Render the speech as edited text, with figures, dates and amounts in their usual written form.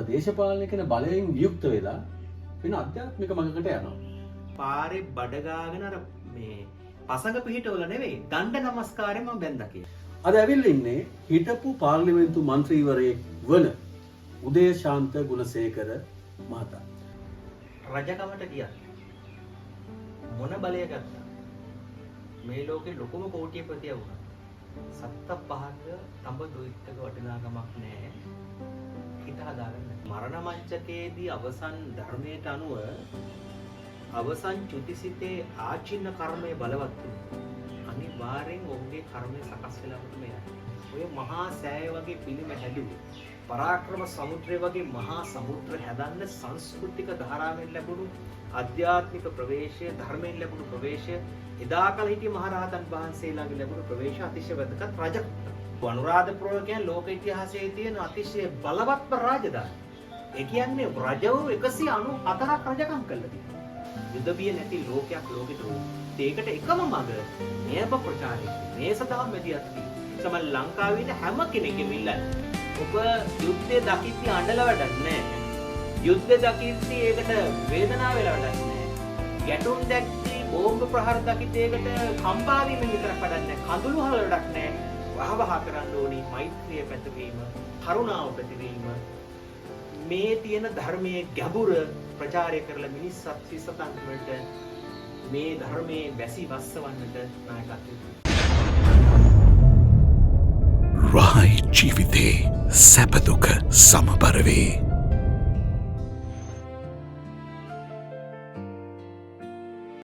දේශපාලනය කියන බලයෙන් වියුක්ත වෙලා වෙන අධ්‍යාත්මික මඟකට යනවා. පාරේ බඩගාගෙන අර මේ පසඟ පිහිටවල නෙවෙයි දණ්ඩ නමස්කාරය මම බැන්දා කියලා. අද ඇවිල්ලා ඉන්නේ හිටපු පාර්ලිමේන්තු මන්ත්‍රීවරයෙක් වන උදේශාන්ත ගුණසේකර මහතා. රජකමට ගියා. මොන බලය ගත්තා? මේ ලෝකේ ලොකුම කෝටිපතිය වුණා. සත්ත පහක තඹ දුයිත්තක වටිනාකමක් නැහැ. හිත හදාගන්න. මරණ මංචකයේදී අවසන් ධර්මයට අනුව අවසන් චුතිසිතේ ආචින්න කර්මය බලවත් වුණා. අනිවාර්යෙන් ඔහුගේ කර්මය සකස් වෙලාවටම යනවා. ඔය මහා සෑය වගේ පිළිම හැදුවේ පරාක්‍රම සමුද්‍රය වගේ මහා සමුද්‍ර හැදන්න සංස්කෘතික ධාරාවෙන් ලැබුණු ආධ්‍යාත්මික ප්‍රවේශය, ධර්මයෙන් ලැබුණු ප්‍රවේශය, එදා කල හිටිය මහරහතන් වහන්සේලාගේ ලැබුණු ප්‍රවේශය අතිශය වැදගත් රජකමක්. අනුරාධපුර කියන්නේ ලෝක ඉතිහාසයේ තියෙන අතිශය බලවත්ම රාජධානි. ඒ කියන්නේ රජවරු 194ක් රජකම් කළා තියෙනවා. යුද බිය නැති ලෝකයක් ලෝකෙට උනේ. ඒකට එකම මඟ නේබ ප්‍රචාරය. මේ සඳහා මෙදියත් සම ලංකාවේ ඉන්න හැම කෙනෙක්ම ඉල්ලන්නේ. ඔබ යුද්ධය දකිද්දී අඬල වැඩක් නැහැ. යුද්ධය දකිද්දී ඒකට වේදනාව වෙලා වැඩක් නැහැ. ගැටුම් දැක්දී බෝම්බ ප්‍රහාර දකිද්දී ඒකට කම්පා වීම විතරක් වැඩක් නැහැ. කඳුළු හල වැඩක් නැහැ. වහවහ කරන්න ඕනි මෛත්‍රිය පැතිරීම, කරුණාව පැතිරීම. මේ තියෙන ධර්මයේ ගැඹුර ප්‍රචාරය කරලා මිනිස් සත්‍විසතන් වලට මේ ධර්මයේ වැසි වස්සවන්නට නායකත්වය රහයි ජීවිතේ සැප දුක සමබර වේ.